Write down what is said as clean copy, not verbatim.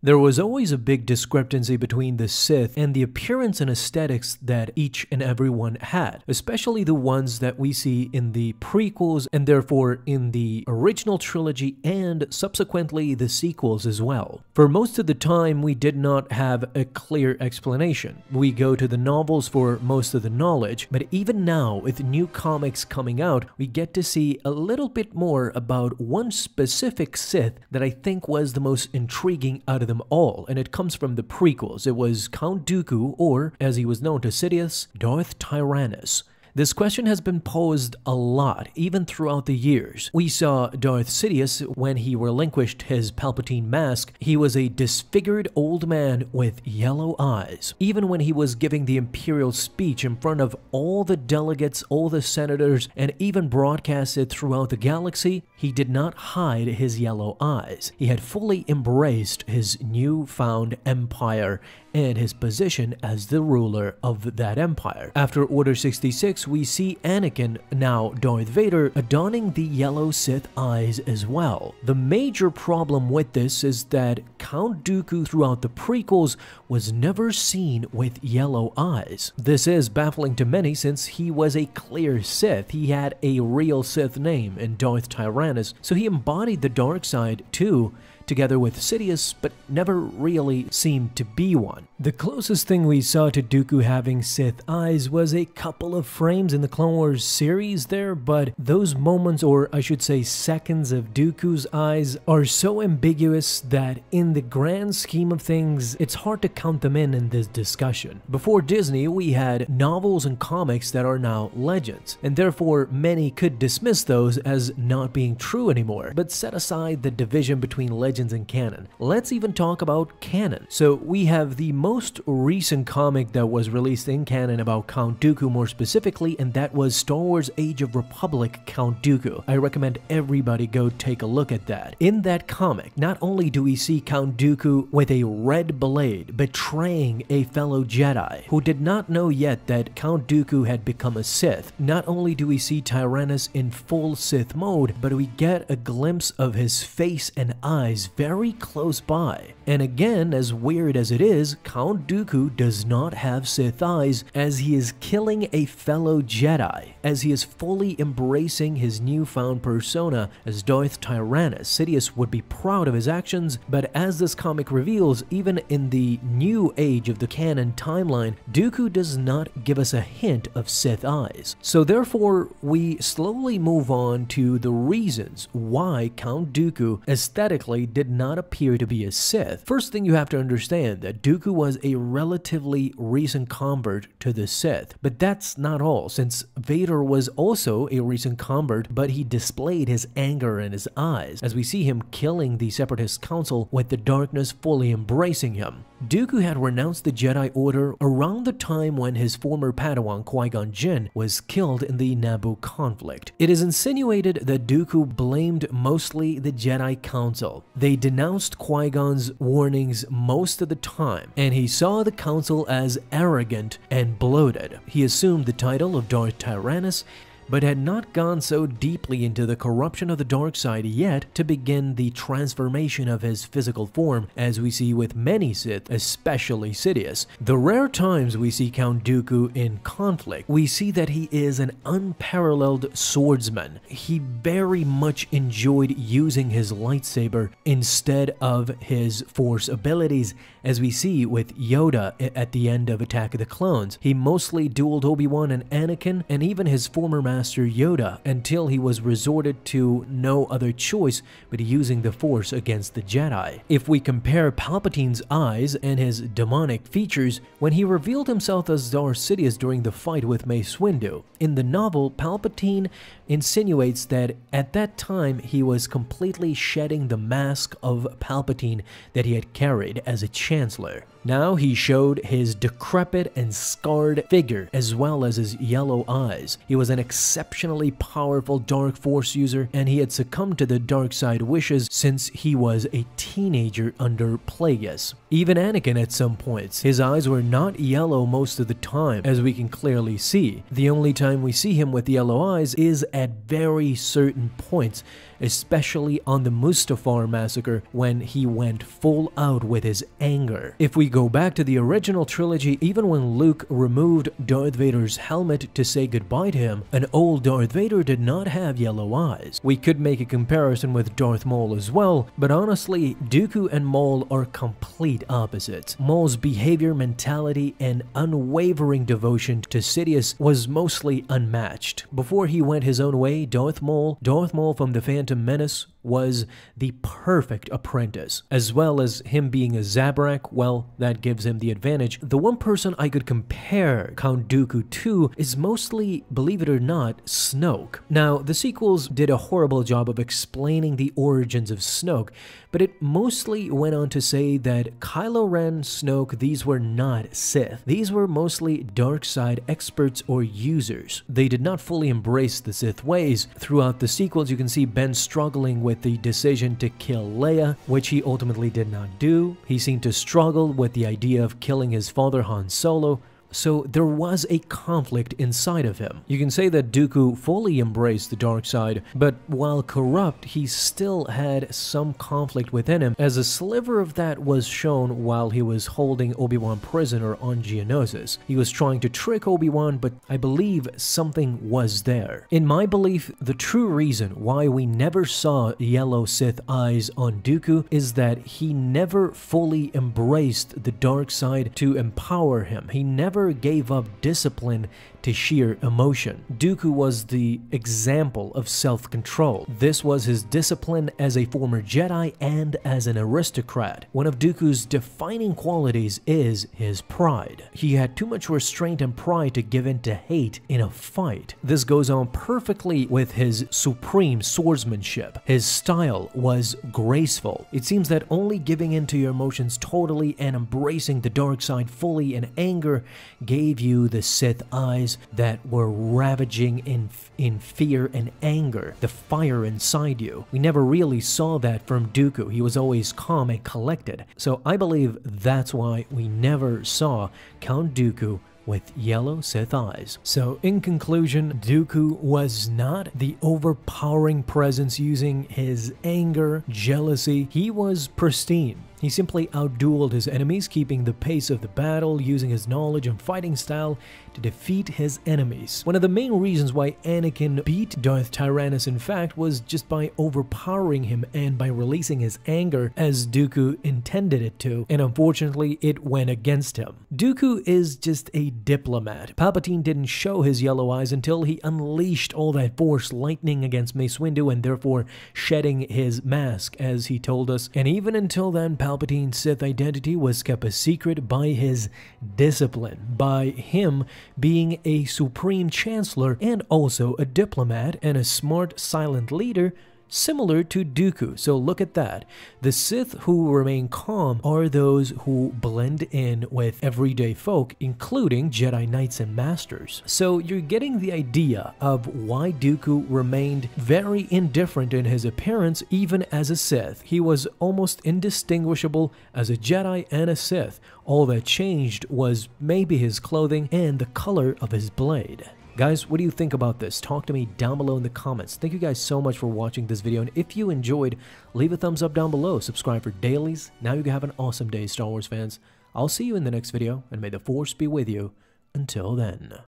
There was always a big discrepancy between the Sith and the appearance and aesthetics that each and every one had, especially the ones that we see in the prequels and therefore in the original trilogy and subsequently the sequels as well. For most of the time, we did not have a clear explanation. We go to the novels for most of the knowledge, but even now, with new comics coming out, we get to see a little bit more about one specific Sith that I think was the most intriguing out of them all, and it comes from the prequels. It was Count Dooku, or as he was known to Sidious, Darth Tyrannus. This question has been posed a lot, even throughout the years. We saw Darth Sidious when he relinquished his Palpatine mask. He was a disfigured old man with yellow eyes. Even when he was giving the Imperial speech in front of all the delegates, all the senators, and even broadcasted throughout the galaxy, he did not hide his yellow eyes. He had fully embraced his newfound empire and his position as the ruler of that empire. After Order 66, we see Anakin, now Darth Vader, adorning the yellow Sith eyes as well. The major problem with this is that Count Dooku throughout the prequels was never seen with yellow eyes. This is baffling to many since he was a clear Sith. He had a real Sith name in Darth Tyrannus, so he embodied the dark side too, together with Sidious, but never really seemed to be one. The closest thing we saw to Dooku having Sith eyes was a couple of frames in the Clone Wars series there, but those moments, or I should say seconds, of Dooku's eyes are so ambiguous that in the grand scheme of things, it's hard to count them in this discussion. Before Disney, we had novels and comics that are now legends, and therefore many could dismiss those as not being true anymore, but set aside the division between legends and canon. Let's even talk about canon. So we have the most recent comic that was released in canon about Count Dooku more specifically, and that was Star Wars Age of Republic Count Dooku. I recommend everybody go take a look at that. In that comic, not only do we see Count Dooku with a red blade betraying a fellow Jedi who did not know yet that Count Dooku had become a Sith, not only do we see Tyrannus in full Sith mode, but we get a glimpse of his face and eyes very close by. And again, as weird as it is, Count Dooku does not have Sith eyes as he is killing a fellow Jedi, as he is fully embracing his newfound persona as Darth Tyrannus. Sidious would be proud of his actions, but as this comic reveals, even in the new age of the canon timeline, Dooku does not give us a hint of Sith eyes. So therefore, we slowly move on to the reasons why Count Dooku aesthetically did not appear to be a Sith. First thing you have to understand that Dooku was a relatively recent convert to the Sith, but that's not all, since Vader was also a recent convert, but he displayed his anger in his eyes, as we see him killing the Separatist Council with the darkness fully embracing him. Dooku had renounced the Jedi Order around the time when his former Padawan Qui-Gon Jinn was killed in the Naboo conflict. It is insinuated that Dooku blamed mostly the Jedi Council. They denounced Qui-Gon's warnings most of the time, and he saw the Council as arrogant and bloated. He assumed the title of Darth Tyrannus, but had not gone so deeply into the corruption of the dark side yet to begin the transformation of his physical form, as we see with many Sith, especially Sidious. The rare times we see Count Dooku in conflict, we see that he is an unparalleled swordsman. He very much enjoyed using his lightsaber instead of his Force abilities, as we see with Yoda at the end of Attack of the Clones. He mostly dueled Obi-Wan and Anakin, and even his former Master Yoda, until he was resorted to no other choice but using the Force against the Jedi. If we compare Palpatine's eyes and his demonic features when he revealed himself as Darth Sidious during the fight with Mace Windu, in the novel, Palpatine insinuates that at that time he was completely shedding the mask of Palpatine that he had carried as a Chancellor. Now he showed his decrepit and scarred figure as well as his yellow eyes. He was an exceptionally powerful dark force user, and he had succumbed to the dark side wishes since he was a teenager under Plagueis. Even Anakin at some points, his eyes were not yellow most of the time, as we can clearly see. The only time we see him with yellow eyes is at very certain points, especially on the Mustafar massacre when he went full out with his anger. If we go back to the original trilogy, even when Luke removed Darth Vader's helmet to say goodbye to him, an old Darth Vader did not have yellow eyes. We could make a comparison with Darth Maul as well, but honestly, Dooku and Maul are complete opposites. Maul's behavior, mentality, and unwavering devotion to Sidious was mostly unmatched. Before he went his own way, Darth Maul from The Phantom Menace was the perfect apprentice. As well as him being a Zabrak, well, that gives him the advantage. The one person I could compare Count Dooku to is mostly, believe it or not, Snoke. Now, the sequels did a horrible job of explaining the origins of Snoke, but it mostly went on to say that Kylo Ren, Snoke, these were not Sith. These were mostly dark side experts or users. They did not fully embrace the Sith ways. Throughout the sequels, you can see Ben struggling with the decision to kill Leia, which he ultimately did not do. He seemed to struggle with the idea of killing his father Han Solo. So there was a conflict inside of him. You can say that Dooku fully embraced the dark side, but while corrupt, he still had some conflict within him, as a sliver of that was shown while he was holding Obi-Wan prisoner on Geonosis. He was trying to trick Obi-Wan, but I believe something was there. In my belief, the true reason why we never saw yellow Sith eyes on Dooku is that he never fully embraced the dark side to empower him. He never gave up discipline to sheer emotion. Dooku was the example of self-control. This was his discipline as a former Jedi and as an aristocrat. One of Dooku's defining qualities is his pride. He had too much restraint and pride to give in to hate in a fight. This goes on perfectly with his supreme swordsmanship. His style was graceful. It seems that only giving in to your emotions totally and embracing the dark side fully in anger gave you the Sith eyes that were ravaging in fear and anger, the fire inside you. We never really saw that from Dooku. He was always calm and collected. So I believe that's why we never saw Count Dooku with yellow Sith eyes. So in conclusion, Dooku was not the overpowering presence using his anger, jealousy. He was pristine. He simply outdueled his enemies, keeping the pace of the battle, using his knowledge and fighting style to defeat his enemies. One of the main reasons why Anakin beat Darth Tyrannus, in fact, was just by overpowering him and by releasing his anger as Dooku intended it to, and unfortunately it went against him. Dooku is just a diplomat. Palpatine didn't show his yellow eyes until he unleashed all that Force lightning against Mace Windu and therefore shedding his mask, as he told us, and even until then, Palpatine's Sith identity was kept a secret by his discipline, by him being a supreme chancellor and also a diplomat and a smart, silent leader similar to Dooku. So look at that. The Sith who remain calm are those who blend in with everyday folk, including Jedi Knights and Masters. So you're getting the idea of why Dooku remained very indifferent in his appearance even as a Sith. He was almost indistinguishable as a Jedi and a Sith. All that changed was maybe his clothing and the color of his blade. Guys, what do you think about this? Talk to me down below in the comments. Thank you guys so much for watching this video, and if you enjoyed, leave a thumbs up down below, subscribe for dailies. Now you can have an awesome day, Star Wars fans. I'll see you in the next video, and may the Force be with you. Until then.